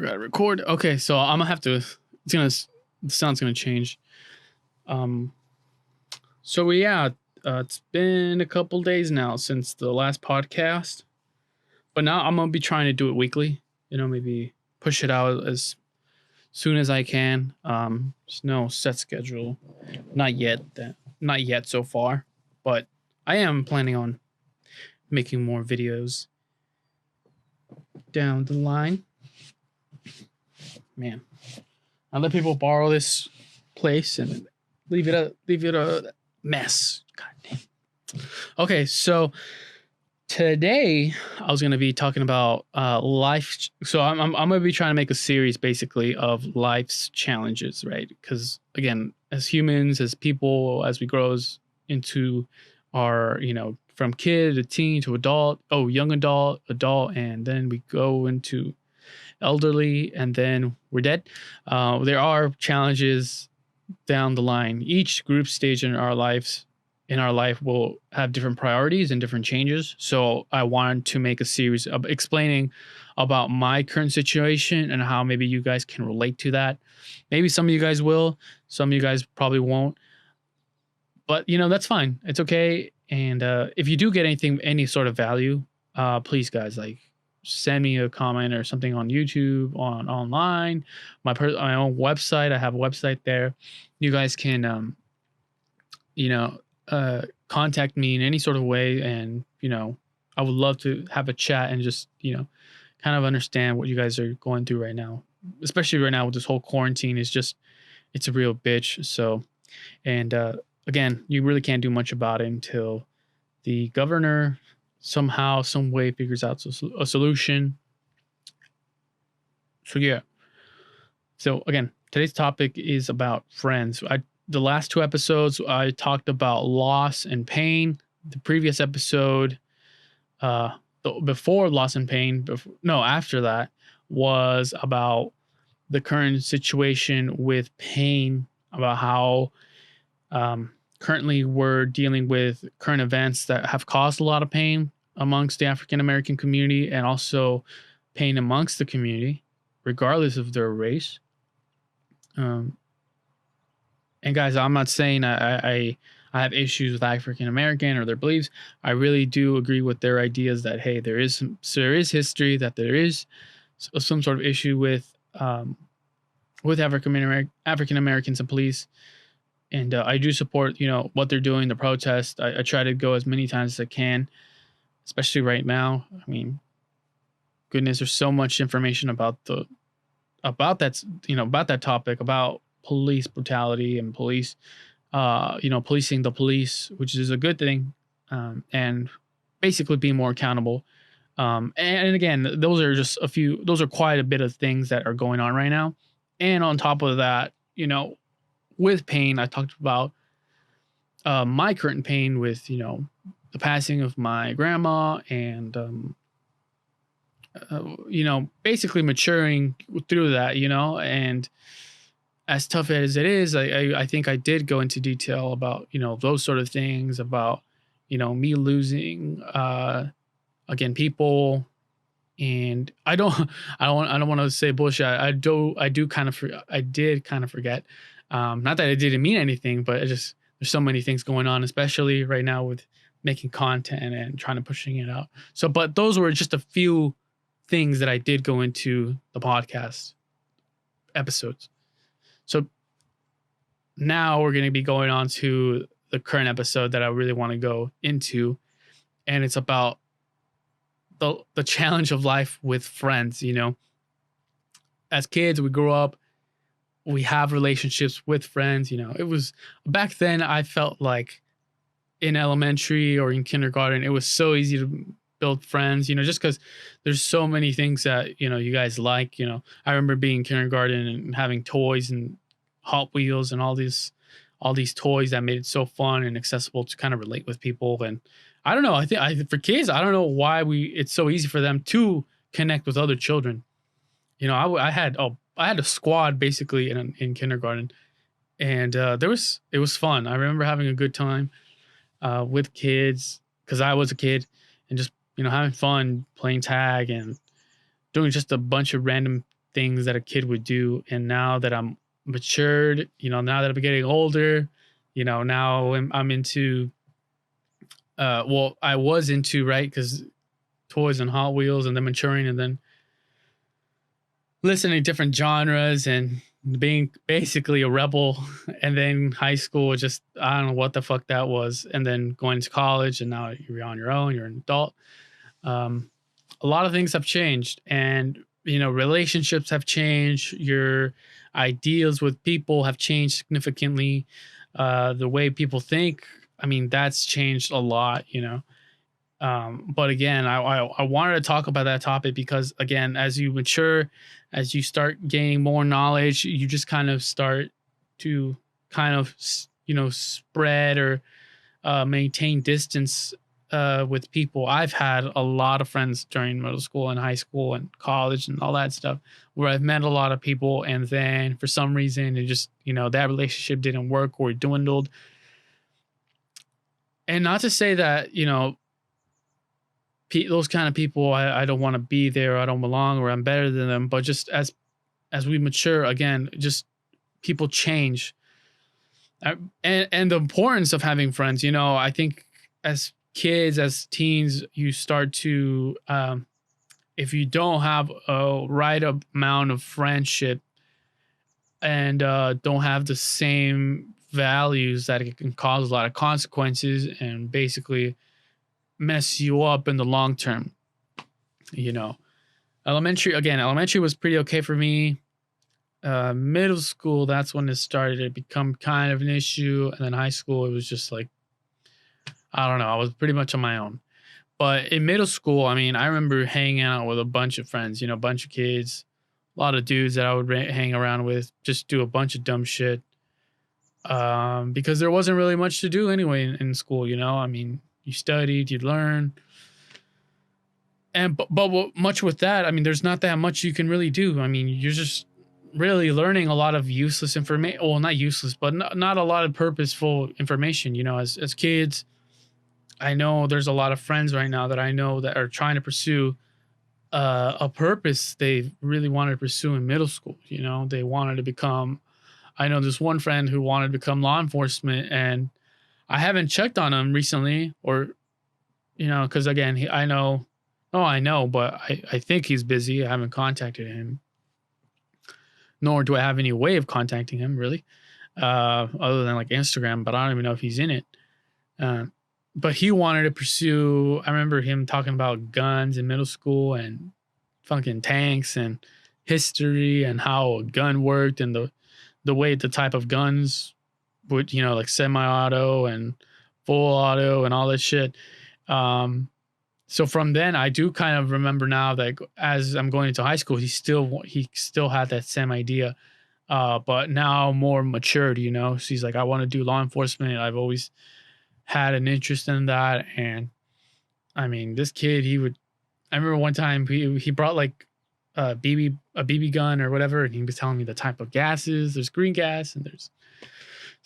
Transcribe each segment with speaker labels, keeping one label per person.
Speaker 1: forgot to record. Okay, so I'm gonna have to. The sound's gonna change. Um. So yeah, it's been a couple days now since the last podcast, but now I'm gonna be trying to do it weekly. Maybe push it out as soon as I can. There's no set schedule, not yet. Not yet so far, but I am planning on making more videos down the line. Man, I let people borrow this place and leave it a mess. God damn. Okay, so today I was gonna be talking about life. So I'm gonna be trying to make a series basically of life's challenges, right? Because again, as humans, as people, as we grow into our from kid to teen to adult, young adult, and then we go into elderly, and then we're dead. There are challenges down the line. Each group stage in our life will have different priorities and different changes. So I wanted to make a series of explaining about my current situation and how maybe you guys can relate to that. Maybe some of you guys will, some of you guys probably won't. But that's fine. It's okay. And if you do get any sort of value, please guys, send me a comment or something on YouTube, online, my own website. I have a website there. You guys can, contact me in any sort of way, and I would love to have a chat and just kind of understand what you guys are going through right now, especially right now with this whole quarantine. It's a real bitch. So, and again, you really can't do much about it until the governor somehow, some way figures out a solution. So yeah. So again, today's topic is about friends. The last two episodes I talked about loss and pain. The previous episode, before loss and pain, after that was about the current situation with pain, about how currently we're dealing with current events that have caused a lot of pain amongst the African American community, and also pain amongst the community, regardless of their race. And guys, I'm not saying I have issues with African American or their beliefs. I really do agree with their ideas that hey, there is history, that there is some sort of issue with African Americans and police. And I do support what they're doing, the protest. I try to go as many times as I can, especially right now. I mean, goodness, there's so much information about that topic, about police brutality and police, policing the police, which is a good thing, and basically being more accountable. And again, those are quite a bit of things that are going on right now. And on top of that, with pain, I talked about my current pain with the passing of my grandma, and basically maturing through that, and as tough as it is, I think I did go into detail about those sort of things, about me losing again people. And I don't want to say bullshit. I did kind of forget. Not that it didn't mean anything, but there's so many things going on, especially right now with making content and trying to pushing it out. So, but those were just a few things that I did go into the podcast episodes. So now we're going to be going on to the current episode that I really want to go into, and it's about the challenge of life with friends. As kids, we grow up, we have relationships with friends. It was back then, I felt like in elementary or in kindergarten, it was so easy to build friends, just because there's so many things that you guys like. I remember being in kindergarten and having toys and Hot Wheels and all these toys that made it so fun and accessible to kind of relate with people. And I don't know, I think for kids, I don't know why it's so easy for them to connect with other children. I had a squad basically in kindergarten, and it was fun. I remember having a good time with kids, because I was a kid, and just having fun playing tag and doing just a bunch of random things that a kid would do. And now that I'm matured, now that I'm getting older, now I'm into, well, I was into, right? Because toys and Hot Wheels, and then maturing, and then listening to different genres and being basically a rebel. And then high school, just, I don't know what the fuck that was. And then going to college, and now you're on your own, you're an adult. Um, a lot of things have changed, and relationships have changed. Your ideals with people have changed significantly. The way people think, I mean, that's changed a lot. But again, I wanted to talk about that topic because, again, as you mature, as you start gaining more knowledge, you just kind of start to kind of spread or maintain distance with people. I've had a lot of friends during middle school and high school and college and all that stuff, where I've met a lot of people, and then for some reason it just that relationship didn't work or it dwindled. And not to say that those kind of people, I don't want to be there, I don't belong, or I'm better than them, but just as we mature, again, just people change. And the importance of having friends, I think as kids, as teens, you start to, if you don't have a right amount of friendship, and don't have the same values, that it can cause a lot of consequences and basically mess you up in the long term. you know elementary was pretty okay for me. Middle school, that's when it started to become kind of an issue, and then high school, it was just like, I don't know, I was pretty much on my own. But in middle school, I mean, I remember hanging out with a bunch of friends, a bunch of kids, a lot of dudes that I would hang around with, just do a bunch of dumb shit, because there wasn't really much to do anyway in school. I mean, you studied, you learn, and much with that, I mean, there's not that much you can really do. I mean, you're just really learning a lot of useless information. Well, not useless, but not a lot of purposeful information. As kids, I know there's a lot of friends right now that I know that are trying to pursue a purpose they really wanted to pursue in middle school. They wanted to become. I know this one friend who wanted to become law enforcement, and I haven't checked on him recently, or because again, I know. Oh, I know, but I think he's busy. I haven't contacted him, nor do I have any way of contacting him really, other than like Instagram. But I don't even know if he's in it. But he wanted to pursue. I remember him talking about guns in middle school and fucking tanks and history and how a gun worked, and the way the type of guns would, like semi-auto and full auto and all this shit. So from then, I do kind of remember now that as I'm going into high school, he still had that same idea, but now more matured. So he's like, I want to do law enforcement. I've always had an interest in that, and I mean, this kid, I remember one time he brought like a BB gun or whatever, and he was telling me the type of gases. There's green gas and there's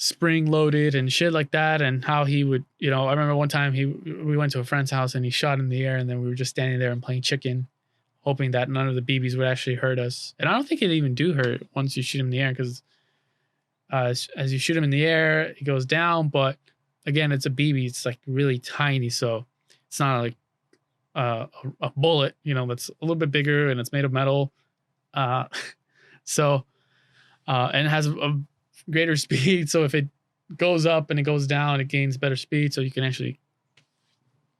Speaker 1: spring loaded and shit like that, and how he would, I remember one time we went to a friend's house and he shot in the air, and then we were just standing there and playing chicken, hoping that none of the BBs would actually hurt us. And I don't think it even do hurt once you shoot him in the air, because as you shoot him in the air, it goes down. But again, it's a BB, it's like really tiny, so it's not like a bullet, that's a little bit bigger, and it's made of metal. So and it has a greater speed, so if it goes up and it goes down, it gains better speed, so you can actually,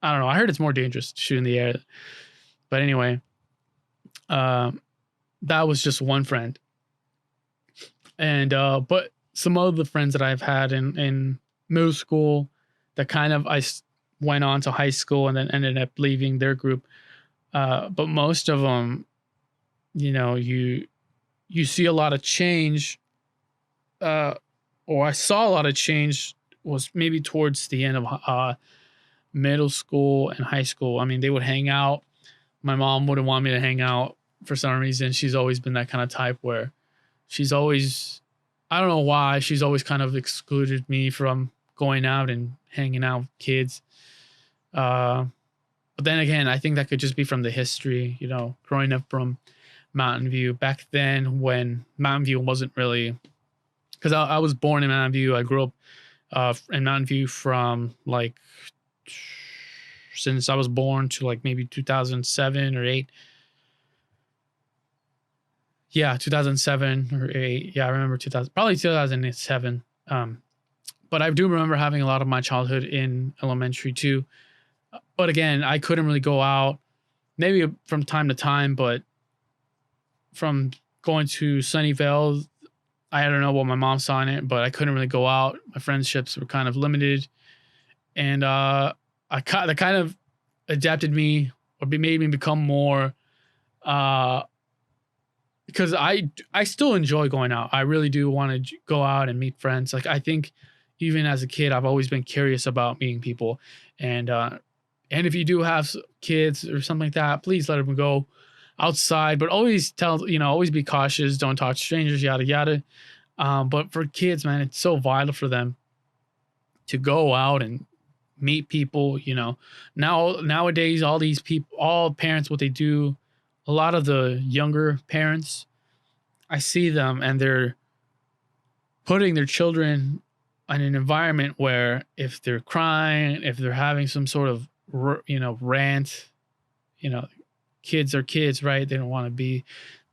Speaker 1: I don't know, I heard it's more dangerous to shoot in the air. But anyway, that was just one friend. And but some of the friends that I've had in middle school that kind of I went on to high school and then ended up leaving their group, but most of them, you see a lot of change, or I saw a lot of change, was maybe towards the end of middle school and high school. I mean, they would hang out. My mom wouldn't want me to hang out for some reason. She's always been that kind of type where she's always, I don't know why, she's always kind of excluded me from going out and hanging out with kids. But then again, I think that could just be from the history, growing up from Mountain View back then when Mountain View wasn't really, because I was born in Mountain View. I grew up in Mountain View from like since I was born to like maybe 2007 or 8. Yeah, 2007 or 8. Yeah, I remember 2000, probably 2007. But I do remember having a lot of my childhood in elementary too. But again, I couldn't really go out, maybe from time to time, but from going to Sunnyvale, I don't know what my mom saw in it, but I couldn't really go out. My friendships were kind of limited, and that kind of adapted me or made me become more. Uh, because I still enjoy going out. I really do want to go out and meet friends. Like I think even as a kid, I've always been curious about meeting people, and if you do have kids or something like that, please let them go outside. But always always be cautious. Don't talk to strangers. Yada yada. But for kids, man, it's so vital for them to go out and meet people. Nowadays, all these people, all parents, what they do, a lot of the younger parents, I see them and they're putting their children in an environment where if they're crying, if they're having some sort of rant, you know, kids are kids, right? They don't want to be.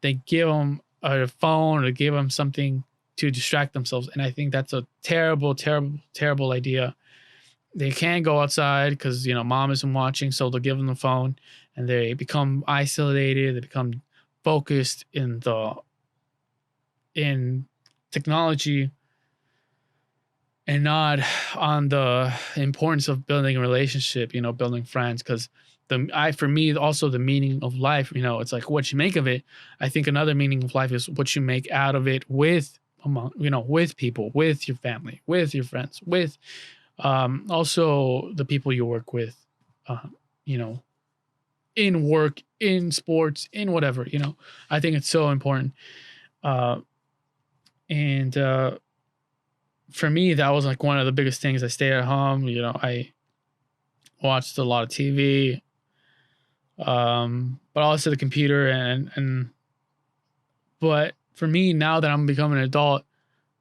Speaker 1: They give them a phone or give them something to distract themselves, and I think that's a terrible, terrible, terrible idea. They can't go outside because mom isn't watching, so they'll give them the phone, and they become isolated. They become focused in technology and not on the importance of building a relationship, building friends. Because for me, also the meaning of life, it's like what you make of it. I think another meaning of life is what you make out of it with people, with your family, with your friends, with also the people you work with, you know, in work, in sports, in whatever, I think it's so important. Uh, and For me, that was like one of the biggest things. I stayed at home, I watched a lot of TV, but also the computer but for me, now that I'm becoming an adult,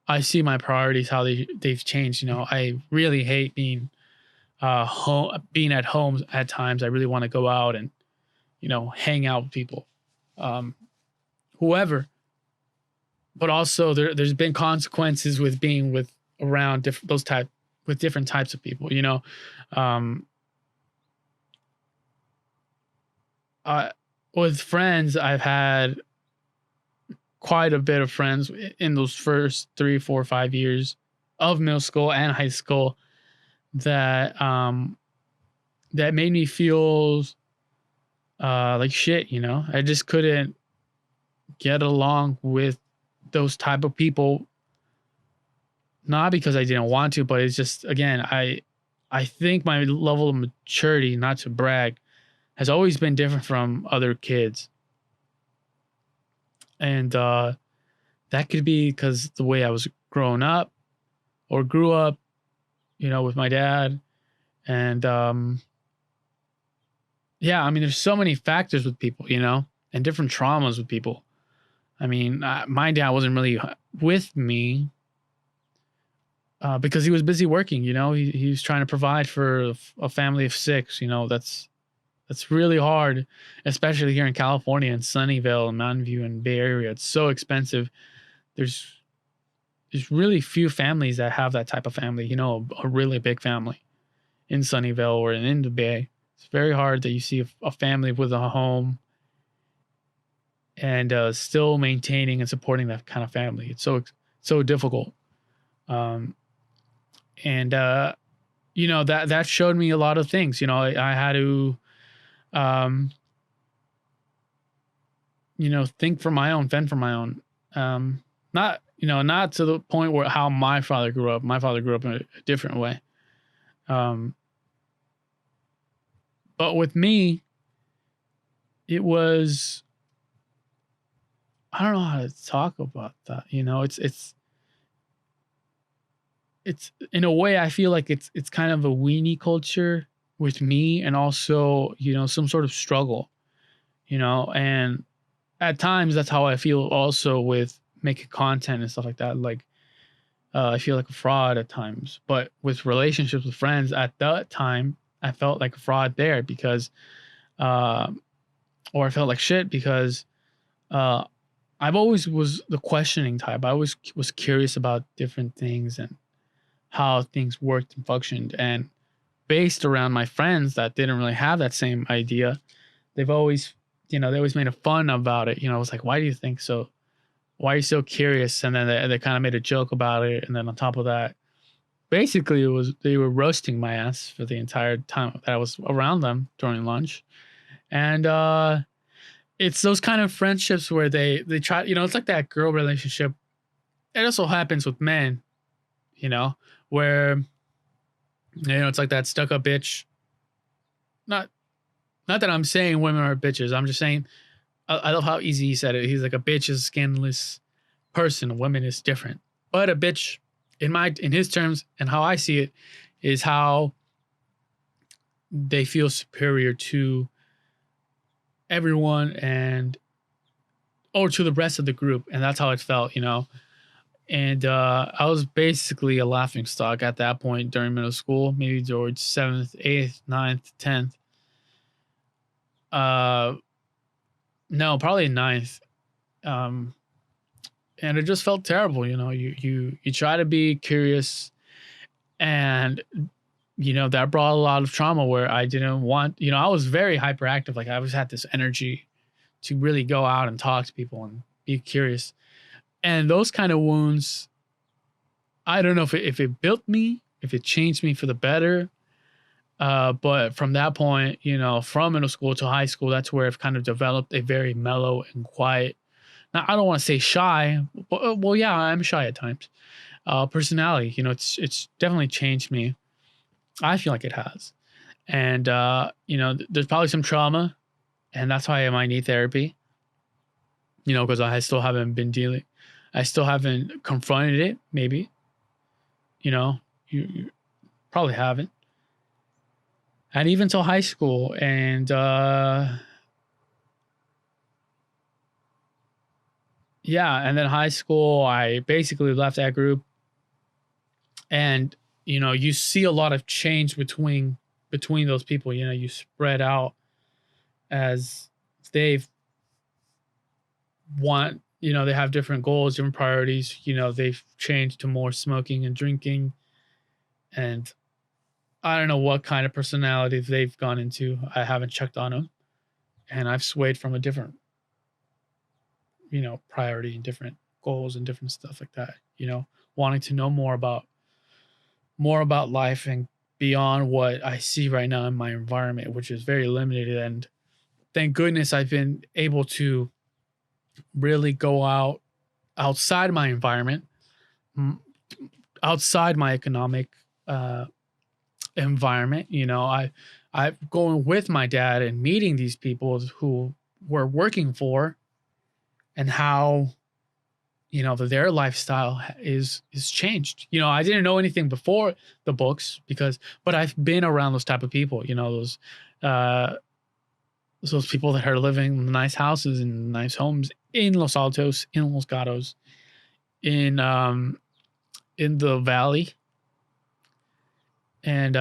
Speaker 1: I see my priorities, how they've changed. I really hate being at home at times. I really want to go out and, hang out with people, um, whoever. But also there's been consequences with being around different types of people, um, with friends, I've had quite a bit of friends in those first 3, 4, 5 years of middle school and high school that made me feel like shit. I just couldn't get along with those type of people, not because I didn't want to, but it's just, again, I think my level of maturity, not to brag, has always been different from other kids. And that could be because the way I was growing up or grew up, with my dad. And yeah, I mean, there's so many factors with people, and different traumas with people. I mean, my dad wasn't really with me because he was busy working. He was trying to provide for a family of 6. That's really hard, especially here in California and Sunnyvale and Mountain View and Bay Area. It's so expensive. There's really few families that have that type of family. A really big family in Sunnyvale or in the Bay. It's very hard that you see a family with a home and still maintaining and supporting that kind of family. It's so difficult. And that showed me a lot of things. I had to think for my own, fend for my own. Not to the point where how my father grew up. My father grew up in a different way. But with me, it was, I don't know how to talk about that. It's in a way, I feel like it's kind of a weenie culture with me, and also, some sort of struggle, and at times that's how I feel also with making content and stuff like that. Like I feel like a fraud at times, but with relationships with friends at that time, I felt like a fraud there because, uh, or I felt like shit because uh, I've always was the questioning type. I always was curious about different things and how things worked and functioned. And based around my friends that didn't really have that same idea, they've always, they always made a fun about it. It was like, why do you think so? Why are you so curious? And then they kind of made a joke about it. And then on top of that, basically it was they were roasting my ass for the entire time that I was around them during lunch. And it's those kind of friendships where they try, it's like that girl relationship. It also happens with men, where it's like that stuck up bitch. Not not that I'm saying women are bitches. I'm just saying I love how easy he said it. He's like a bitch is a skinless person. A woman is different. But a bitch in his terms and how I see it is how they feel superior to everyone and or to the rest of the group. And that's how it felt. And I was basically a laughing stock at that point during middle school, maybe towards 7th, 8th, 9th, 10th. No, probably 9th. Um, and it just felt terrible. You try to be curious, and that brought a lot of trauma where I didn't want. I was very hyperactive. Like I always had this energy to really go out and talk to people and be curious. And those kind of wounds, I don't know if it built me, if it changed me for the better. But from that point, from middle school to high school, that's where I've kind of developed a very mellow and quiet. Now, I don't want to say shy, but well, yeah, I'm shy at times. Personality, it's definitely changed me. I feel like it has, and there's probably some trauma, and that's why I might need therapy. Because I still haven't been dealing, I still haven't confronted it. Maybe, you probably haven't, and even till high school, and yeah, and then high school, I basically left that group, and you see a lot of change between those people. You spread out as they've they have different goals, different priorities. They've changed to more smoking and drinking, and I don't know what kind of personality they've gone into. I haven't checked on them, and I've swayed from a different priority and different goals and different stuff like that. Wanting to know more about life and beyond what I see right now in my environment, which is very limited. And thank goodness I've been able to really go outside my environment, outside my economic environment. I'm going with my dad and meeting these people who we're working for, and how their lifestyle is changed. I didn't know anything before the books but I've been around those type of people. Uh, those people that are living in nice houses and nice homes in Los Altos, in Los Gatos, in the valley, and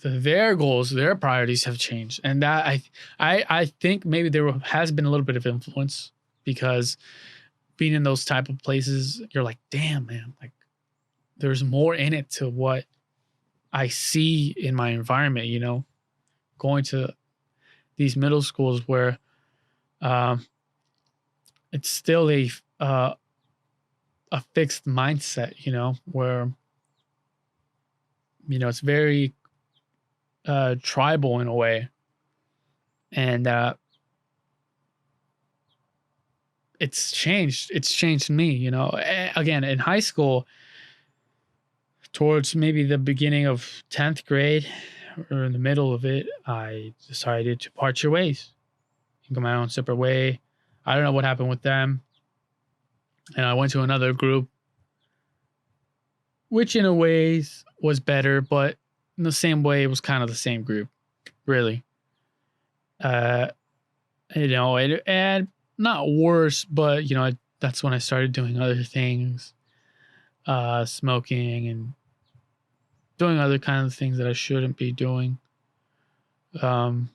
Speaker 1: their goals, their priorities have changed, and that I think maybe there has been a little bit of influence because being in those type of places, you're like, damn, man, like there's more in it to what I see in my environment. Going to these middle schools where it's still a fixed mindset, where it's very tribal in a way, and it's changed me. Again, in high school, towards maybe the beginning of 10th grade or in the middle of it, I decided to part your ways and go my own separate way. I don't know what happened with them, and I went to another group, which in a ways was better, but in the same way, it was kind of the same group, really. Uh, and not worse, but that's when I started doing other things, smoking and doing other kinds of things that I shouldn't be doing. Um,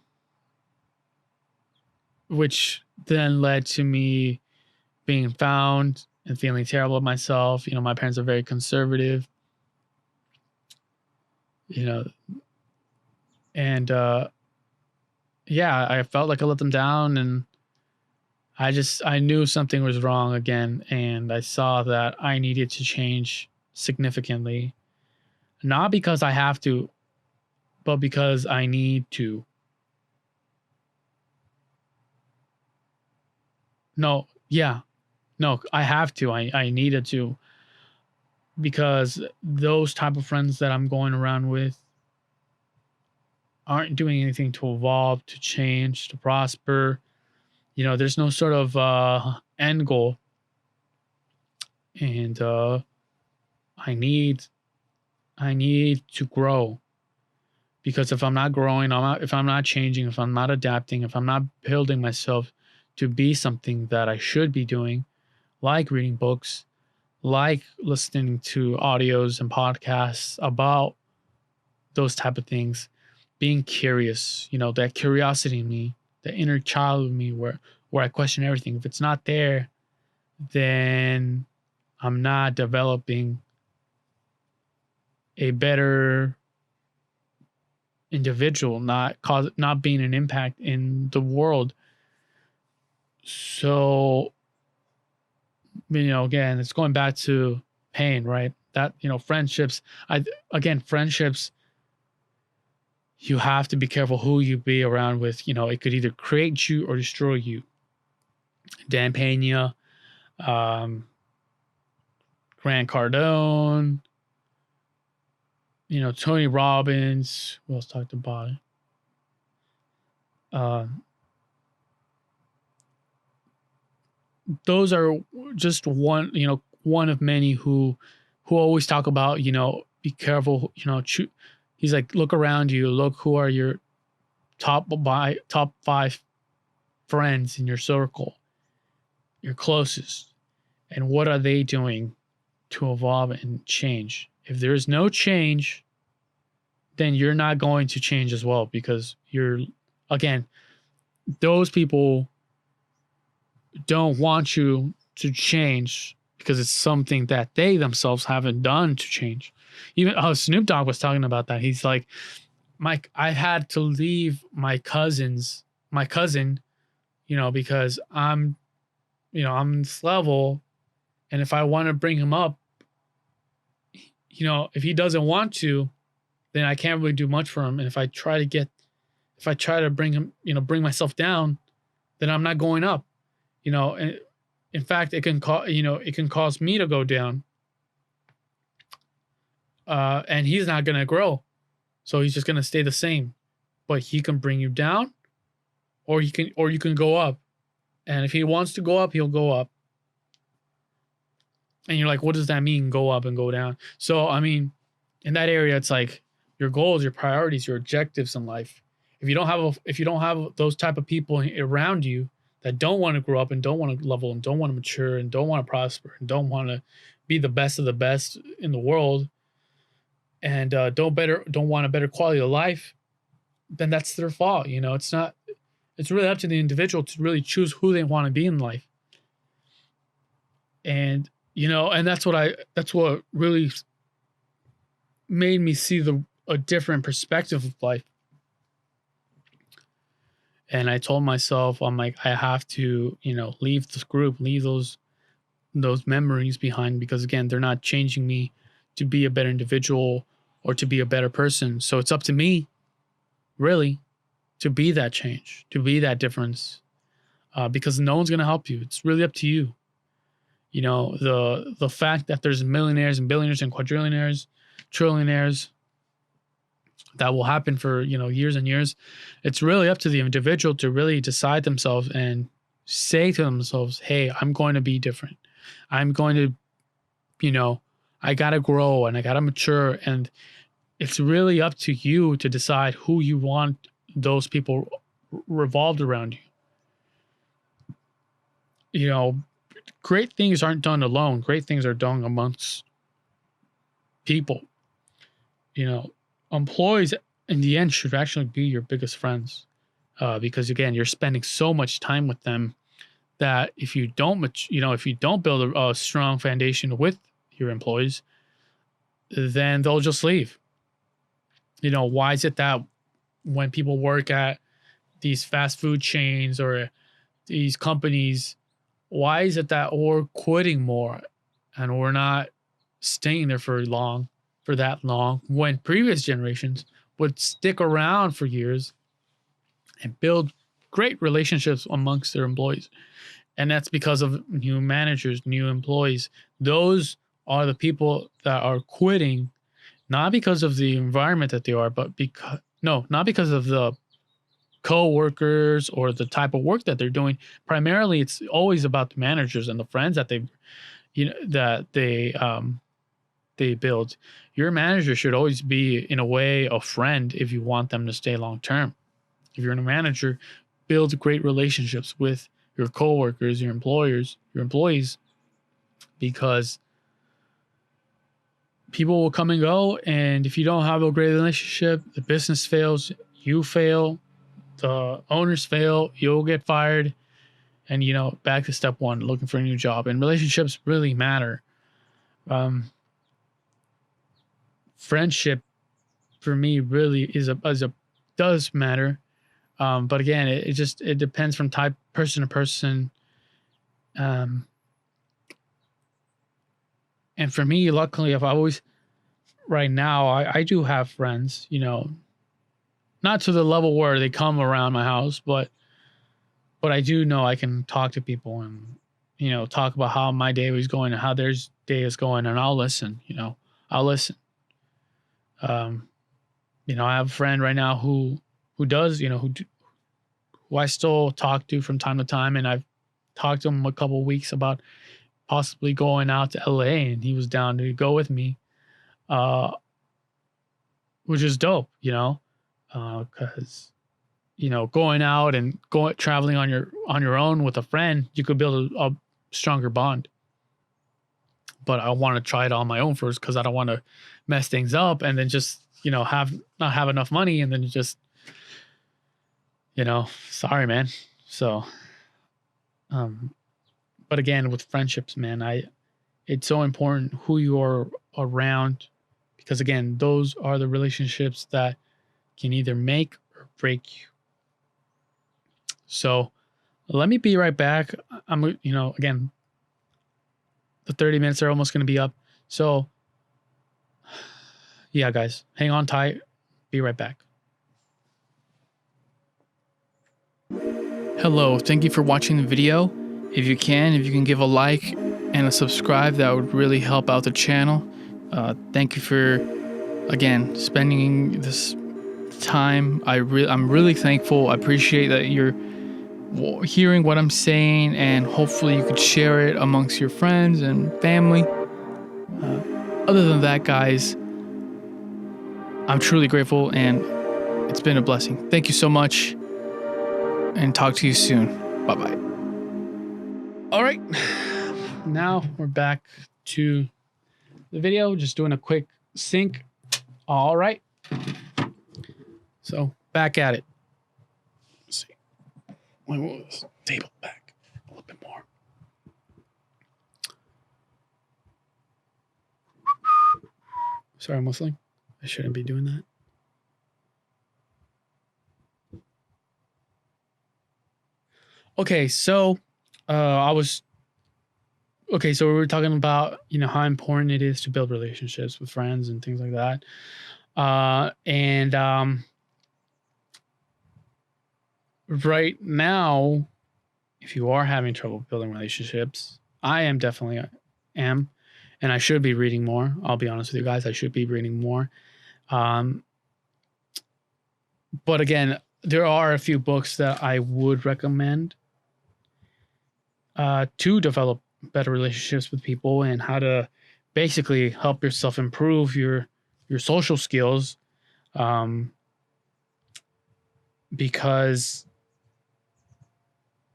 Speaker 1: which then led to me being found and feeling terrible about myself. My parents are very conservative, you know, and yeah, I felt like I let them down, and I knew something was wrong again, and I saw that I needed to change significantly, not because I have to, but because I need to. No, yeah, no, I have to. I needed to, because those type of friends that I'm going around with aren't doing anything to evolve, to change, to prosper. There's no sort of end goal, and I need I need to grow, because if I'm not growing, if I'm not changing, if I'm not adapting, if I'm not building myself to be something that I should be doing, like reading books, like listening to audios and podcasts about those type of things, being curious, that curiosity in me, the inner child of me, where I question everything. If it's not there, then I'm not developing a better individual, not being an impact in the world. So, again, it's going back to pain, right? That, friendships, friendships, you have to be careful who you be around with. It could either create you or destroy you. Dan Pena, um, Grant Cardone, Tony Robbins. Who else talked about it? Those are just one of many who always talk about, be careful, he's like, look around you, look who are your top 5 friends in your circle, your closest, and what are they doing to evolve and change. If there is no change, then you're not going to change as well, because again, those people don't want you to change because it's something that they themselves haven't done to change. Even Snoop Dogg was talking about that. He's like, Mike, I had to leave my cousin, because I'm this level, and if I want to bring him up, if he doesn't want to, then I can't really do much for him. And if I try to bring him, bring myself down, then I'm not going up. And in fact, it can cause me to go down. And he's not gonna grow, so he's just gonna stay the same. But he can bring you down, or you can go up. And if he wants to go up, he'll go up. And you're like, what does that mean? Go up and go down. So I mean, in that area, it's like your goals, your priorities, your objectives in life. If you don't have those type of people around you that don't want to grow up and don't want to level and don't want to mature and don't want to prosper and don't want to be the best of the best in the world, and don't want a better quality of life, then that's their fault. It's really up to the individual to really choose who they want to be in life. And and that's what really made me see a different perspective of life. And I told myself, I'm like, I have to, leave this group, leave those memories behind, because again, they're not changing me to be a better individual or to be a better person. So it's up to me, really, to be that change, to be that difference, because no one's gonna help you. It's really up to you. The fact that there's millionaires and billionaires and quadrillionaires, trillionaires, that will happen for years and years. It's really up to the individual to really decide themselves and say to themselves, hey, I'm going to be different. I'm going to, I gotta grow and I gotta mature. And it's really up to you to decide who you want those people revolved around you. you know, great things aren't done alone. Great things are done amongst people. You know, employees in the end should actually be your biggest friends, because again, you're spending so much time with them that if you don't, if you don't build a strong foundation with your employees, then they'll just leave. You know, why is it that when people work at these fast food chains or these companies, why is it that we're quitting more and we're not staying there for that long, when previous generations would stick around for years and build great relationships amongst their employees? And that's because of new managers, new employees. Those are the people that are quitting, not because of the environment that they are, but because, no, not because of the co-workers or the type of work that they're doing. Primarily, it's always about the managers and the friends that they build. Your manager should always be, in a way, a friend if you want them to stay long term. If you're a manager, build great relationships with your coworkers, your employees, because people will come and go. And if you don't have a great relationship, the business fails, you fail, the owners fail, you'll get fired. And, back to step one, looking for a new job. And relationships really matter. Friendship for me really does matter. But again, it depends from person to person. And for me, luckily, right now, I do have friends, not to the level where they come around my house, but I do know I can talk to people and, talk about how my day was going and how their day is going. And I'll listen, I'll listen. I have a friend right now who does, who I still talk to from time to time. And I've talked to him a couple of weeks about possibly going out to LA, and he was down to go with me, which is dope, because, going out and traveling on your own with a friend, you could build a stronger bond. But I want to try it on my own first, because I don't want to mess things up and then just, not have enough money and then just, sorry, man. So, but again, with friendships, man, it's so important who you are around, because again, those are the relationships that can either make or break you. So let me be right back. I'm, again, the 30 minutes are almost going to be up. So yeah, guys, hang on tight. Be right back. Hello, thank you for watching the video. If you can give a like and a subscribe, that would really help out the channel. Thank you for, again, spending this time. I'm really thankful. I appreciate that you're hearing what I'm saying, and hopefully you could share it amongst your friends and family. Other than that, guys, I'm truly grateful, and it's been a blessing. Thank you so much, and talk to you soon. Bye-bye. All right, now we're back to the video, just doing a quick sync. All right, so back at it. Let's see. Let me move this table back a little bit more. Sorry, I'm whistling. I shouldn't be doing that. Okay, so we were talking about, how important it is to build relationships with friends and things like that. Right now, if you are having trouble building relationships, I am definitely am, and I should be reading more. I'll be honest with you guys, I should be reading more. But again, there are a few books that I would recommend to develop better relationships with people and how to basically help yourself improve your social skills. Because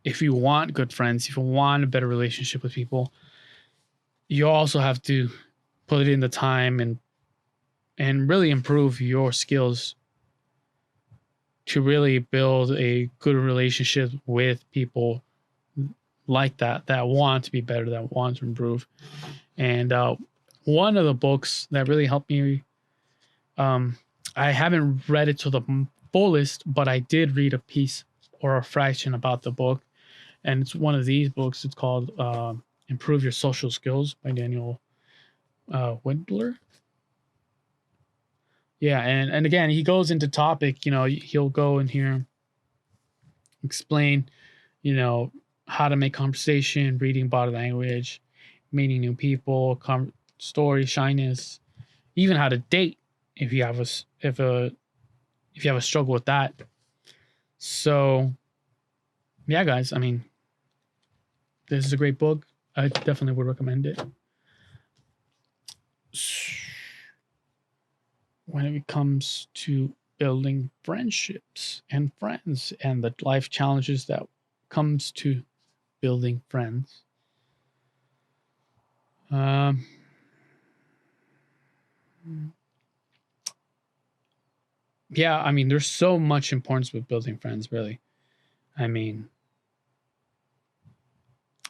Speaker 1: if you want good friends, if you want a better relationship with people, you also have to put in the time and really improve your skills to really build a good relationship with people like that want to be better, that want to improve. And one of the books that really helped me, um, I haven't read it to the fullest, but I did read a piece or a fraction about the book, and it's one of these books. It's called "Improve Your Social Skills" by Daniel Windler. Yeah, and again, he goes into topic. He'll go in here, explain, you know, how to make conversation, reading body language, meeting new people, story, shyness, even how to date if you have if you have a struggle with that. So yeah, guys, I mean, this is a great book. I definitely would recommend it. When it comes to building friendships and friends and the life challenges that comes to building friends. Um, yeah, I mean, there's so much importance with building friends, really. I mean,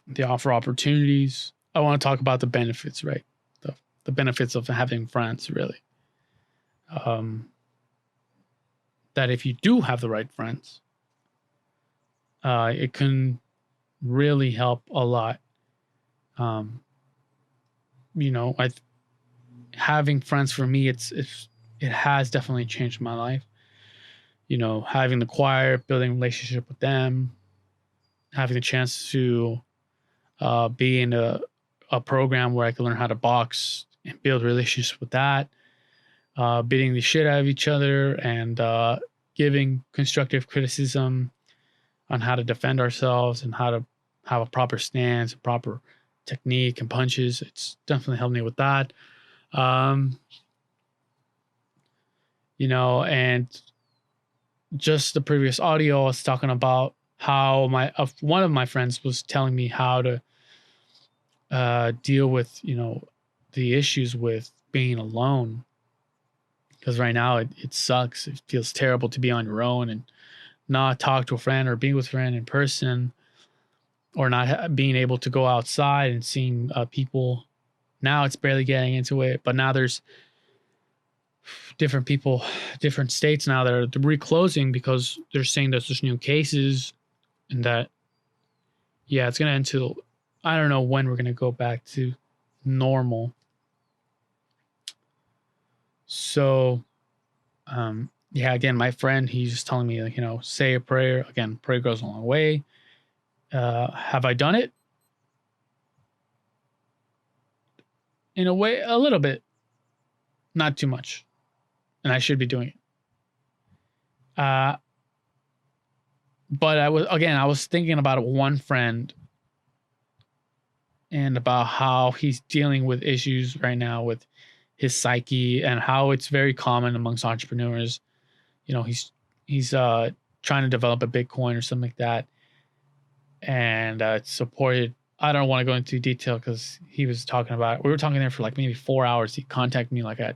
Speaker 1: they offer opportunities. I want to talk about the benefits, right? The benefits of having friends, really. Um, that if you do have the right friends, it can really help a lot. Um, I having friends for me, it has definitely changed my life. Having the choir, building a relationship with them, having the chance to be in a program where I can learn how to box and build relationships with that, beating the shit out of each other and giving constructive criticism on how to defend ourselves and how to have a proper stance, a proper technique and punches. It's definitely helped me with that. Um, and just the previous audio, I was talking about how one of my friends was telling me how to deal with the issues with being alone, because right now it sucks. It feels terrible to be on your own and not talk to a friend or be with a friend in person, or not being able to go outside and seeing people. Now it's barely getting into it, but now there's different people, different states now that are reclosing because they're saying that there's new cases, and that it's gonna end till I don't know when we're gonna go back to normal. So again, my friend, he's just telling me, like, say a prayer. Again, prayer goes a long way. Have I done it? In a way, a little bit, not too much, and I should be doing it. But I was thinking about one friend and about how he's dealing with issues right now with his psyche, and how it's very common amongst entrepreneurs. He's trying to develop a Bitcoin or something like that, and it's supported. I don't want to go into detail because he was talking about it. We were talking there for like maybe 4 hours. He contacted me like at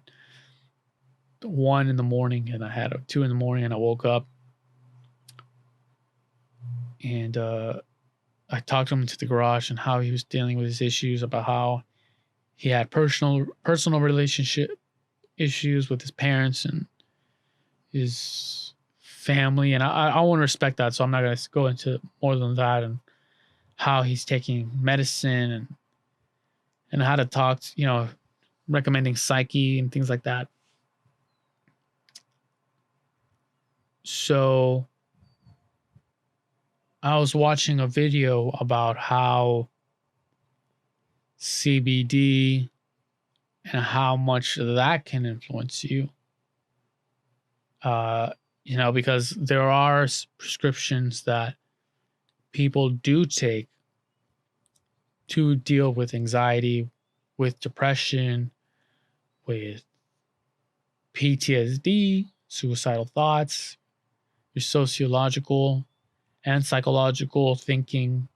Speaker 1: 1 in the morning, and I had a 2 in the morning, and I woke up, and I talked to him into the garage and how he was dealing with his issues, about how he had personal relationship issues with his parents and his family, and I want to respect that, so I'm not going to go into more than that, and how he's taking medicine, and how to talk, recommending psyche and things like that. So I was watching a video about how CBD and how much that can influence you. Because there are prescriptions that people do take to deal with anxiety, with depression, with PTSD, suicidal thoughts, your sociological. and psychological thinking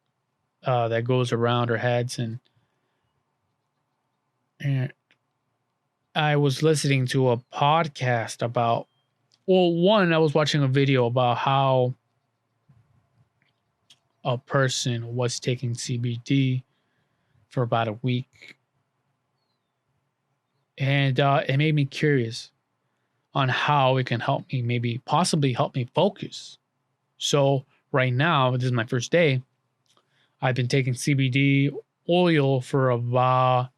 Speaker 1: that goes around our heads. And I was listening to a podcast about, well, one, I was watching a video about how a person was taking CBD for about a week. And it made me curious on how it can help me, maybe possibly help me focus. So, right now, this is my first day. I've been taking CBD oil for about,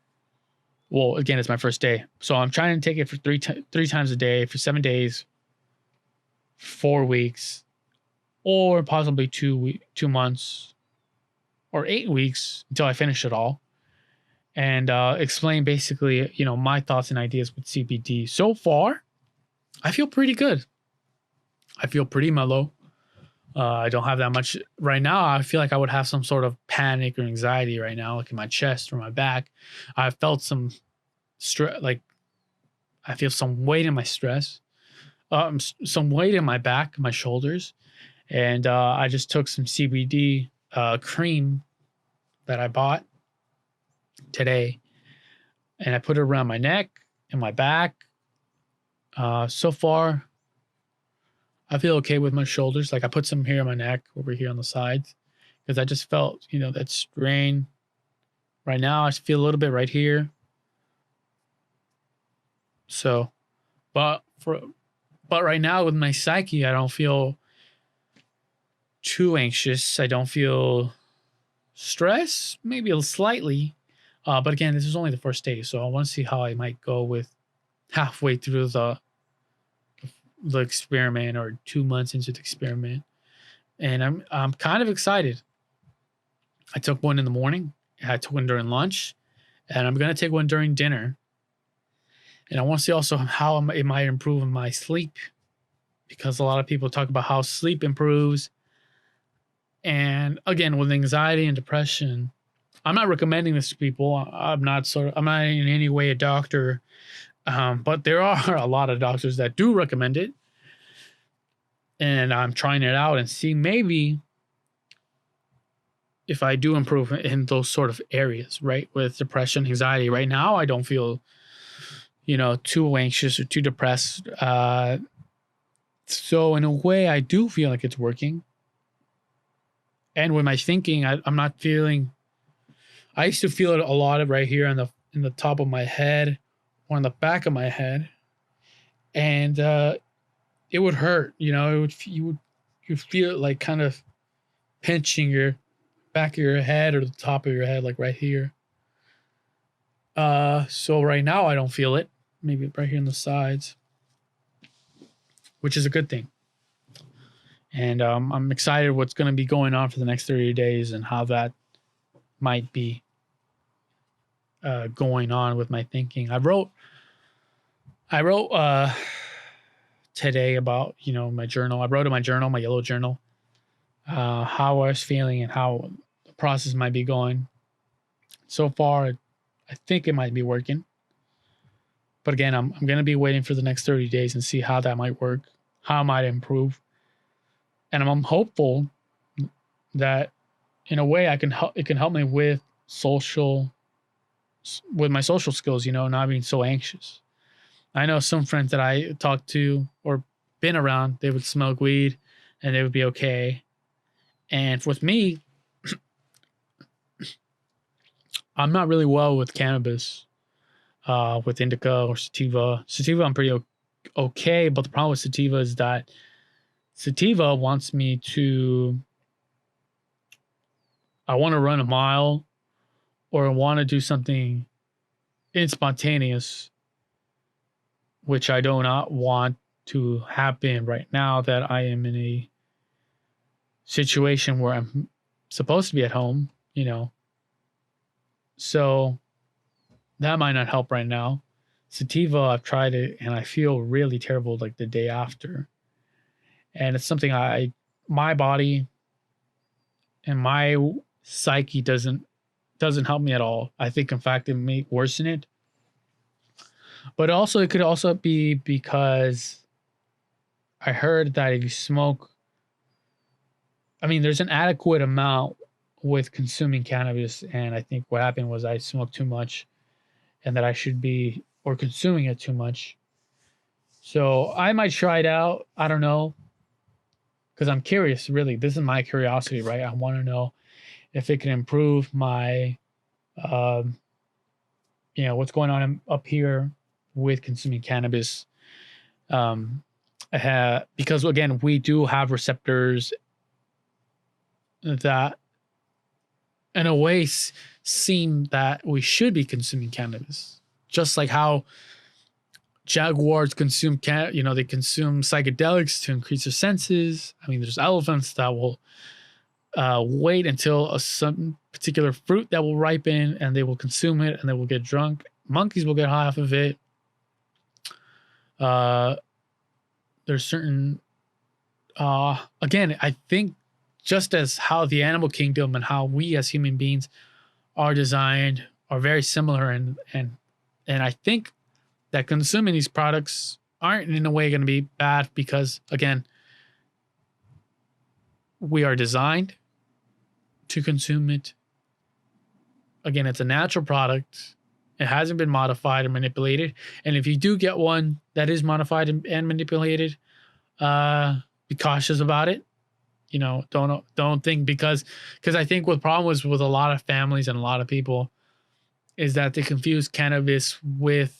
Speaker 1: well, again, it's my first day. So, I'm trying to take it for three times a day for 7 days, 4 weeks, or possibly 2 months or 8 weeks until I finish it all. And explain basically, my thoughts and ideas with CBD. So far, I feel pretty good. I feel pretty mellow. I don't have that much right now. I feel like I would have some sort of panic or anxiety right now, like in my chest or my back. I felt some stress, like I feel some weight in my stress, some weight in my back, my shoulders, and I just took some CBD cream that I bought today, and I put it around my neck and my back. So far, I feel okay with my shoulders. Like I put some here on my neck, over here on the sides, because I just felt, that strain. Right now, I feel a little bit right here. So, but right now with my psyche, I don't feel too anxious. I don't feel stress, maybe a slightly. But again, this is only the first day, so I want to see how I might go with halfway through the experiment or 2 months into the experiment. And I'm kind of excited. I took one in the morning. I took one during lunch, and I'm gonna take one during dinner. And I want to see also how it might improve my sleep, because a lot of people talk about how sleep improves. And again, with anxiety and depression, I'm not recommending this to people. I'm not in any way a doctor, but there are a lot of doctors that do recommend it. And I'm trying it out and see maybe if I do improve in those sort of areas, right? With depression, anxiety. Right now, I don't feel, too anxious or too depressed. So in a way, I do feel like it's working. And with my thinking, I'm not feeling. I used to feel it a lot of right here in the top of my head or on the back of my head, and it would hurt. You feel it like kind of pinching your back of your head or the top of your head, like right here. So right now I don't feel it. Maybe right here on the sides, which is a good thing. And I'm excited what's going to be going on for the next 30 days and how that might be going on with my thinking. I wrote today about, my journal. I wrote in my journal, my yellow journal, how I was feeling and how the process might be going. So far, I think it might be working. But again, I'm going to be waiting for the next 30 days and see how that might work, how it might improve. And I'm hopeful that in a way it can help me with my social skills, not being so anxious. I know some friends that I talked to or been around, they would smoke weed and they would be okay. And with me, I'm not really well with cannabis, with indica or sativa. Sativa, I'm pretty okay, but the problem with sativa is that sativa wants me to, I want to run a mile or I want to do something spontaneous, which I do not want to happen right now, that I am in a situation where I'm supposed to be at home, So that might not help right now. Sativa, I've tried it and I feel really terrible like the day after. And it's something my body and my psyche doesn't help me at all. I think in fact it may worsen it. But also it could also be because I heard that if you smoke I mean, there's an adequate amount with consuming cannabis, and I think what happened was I smoked too much, and that I should be or consuming it too much. So I might try it out. I don't know, because I'm curious. Really, this is my curiosity, right? I want to know if it can improve my, um, what's going on up here with consuming cannabis. Um, because again, we do have receptors that, in a way, seem that we should be consuming cannabis, just like how jaguars consume they consume psychedelics to increase their senses. I mean, there's elephants that will wait until some particular fruit that will ripen, and they will consume it, and they will get drunk. Monkeys will get high off of it. There's certain, again, I think just as how the animal kingdom and how we as human beings are designed are very similar, and I think that consuming these products aren't in a way going to be bad, because again, we are designed to consume it. Again, it's a natural product. It hasn't been modified or manipulated. And if you do get one that is modified and manipulated, be cautious about it. Don't think, because I think what the problem was with a lot of families and a lot of people is that they confuse cannabis with,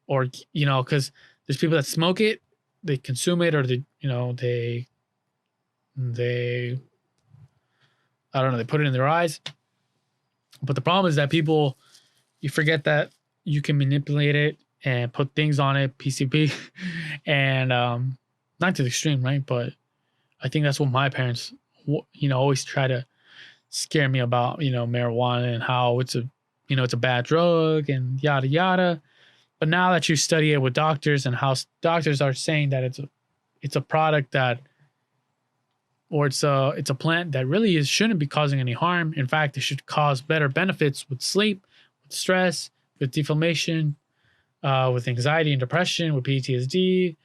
Speaker 1: or because there's people that smoke it, they consume it, or they I don't know, they put it in their eyes. But the problem is that you forget that you can manipulate it and put things on it, PCP, and not to the extreme, right? But I think that's what my parents, always try to scare me about, marijuana and how it's a bad drug and yada yada. But now that you study it with doctors, and how doctors are saying that it's a product that, or it's a plant that really shouldn't be causing any harm. In fact, it should cause better benefits with sleep, with stress, with deflammation, with anxiety and depression, with PTSD,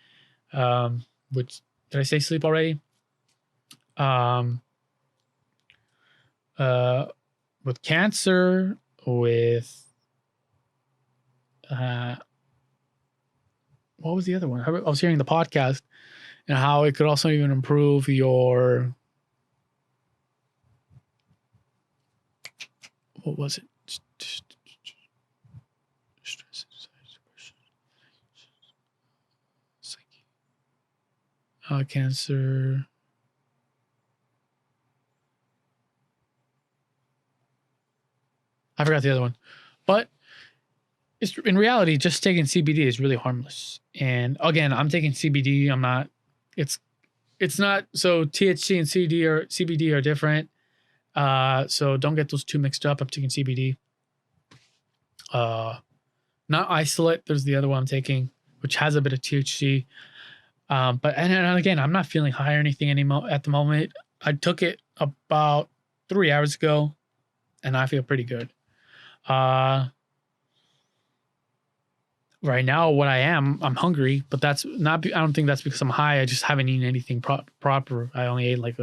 Speaker 1: which, did I say sleep already? With cancer, with what was the other one? I was hearing the podcast, and how it could also even improve your, what was it? Stress, depression, psyche, cancer. I forgot the other one, but it's, in reality, just taking CBD is really harmless. And again, I'm taking CBD. I'm not. It's not. So THC and CBD are different. So don't get those two mixed up. I'm taking CBD. Not isolate. There's the other one I'm taking, which has a bit of THC. But and again, I'm not feeling high or anything anymore at the moment. I took it about 3 hours ago, and I feel pretty good. Right now, I'm hungry, but that's not. I don't think that's because I'm high. I just haven't eaten anything proper. I only ate like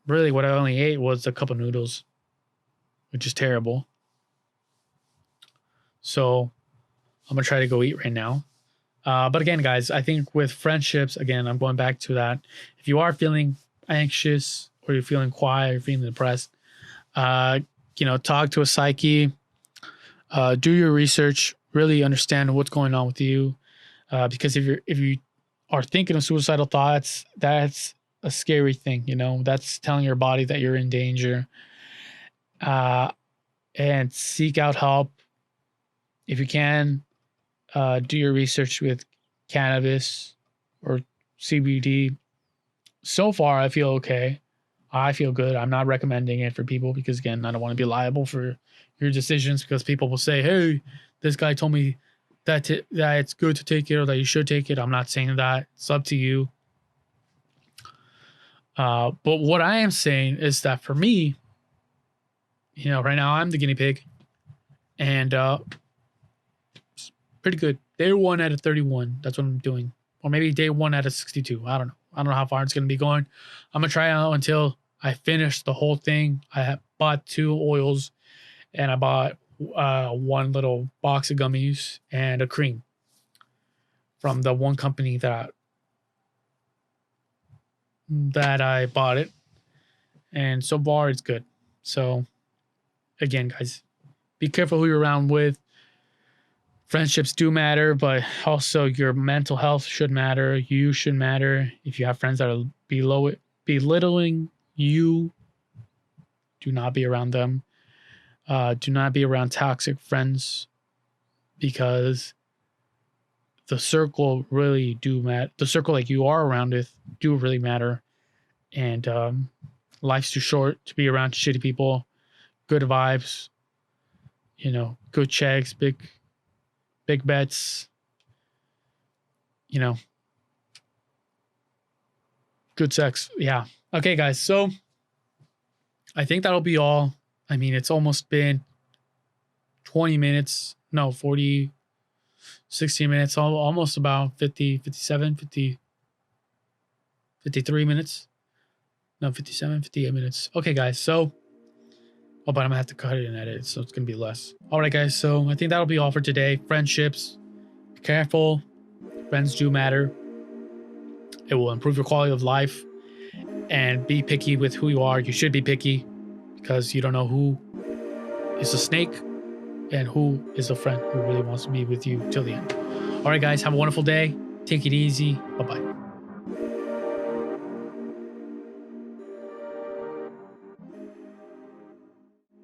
Speaker 1: really what I only ate was a cup of noodles, which is terrible. So I'm gonna try to go eat right now. But again, guys, I think with friendships, again, I'm going back to that. If you are feeling anxious, or you're feeling quiet, or you're feeling depressed, talk to a psyche. Do your research, really understand what's going on with you, because if you are thinking of suicidal thoughts, that's a scary thing. That's telling your body that you're in danger. And seek out help if you can. Do your research with cannabis or CBD. So far, I feel okay. I feel good. I'm not recommending it for people, because again, I don't want to be liable for your decisions, because people will say, hey, this guy told me that it's good to take it, or that you should take it. I'm not saying that. It's up to you. But what I am saying is that for me, right now I'm the guinea pig, and it's pretty good. Day 1 out of 31. That's what I'm doing. Or maybe day 1 out of 62. I don't know. I don't know how far it's gonna be going. I'm gonna try it out until I finish the whole thing. Bought 2 oils, and I bought one little box of gummies and a cream from the one company that I bought it, and so far it's good. So again, guys, be careful who you're around with. Friendships do matter, but also your mental health should matter. You should matter. If you have friends that are belittling you, do not be around them. Do not be around toxic friends, because the circle really do matter. The circle like you are around with do really matter. And life's too short to be around shitty people. Good vibes, good checks, big bets, good sex. Yeah. Okay, guys. So I think that'll be all. I mean, it's almost been 20 minutes. No, 40, 16 minutes. Almost about 50, 57, 50, 53 minutes. No, 57, 58 minutes. Okay, guys. So, but I'm going to have to cut it and edit, so it's going to be less. All right, guys. So I think that'll be all for today. Friendships. Be careful. Friends do matter. It will improve your quality of life. And be picky with who you are. You should be picky, because you don't know who is a snake and who is a friend who really wants to be with you till the end. All right, guys, have a wonderful day. Take it easy. Bye-bye.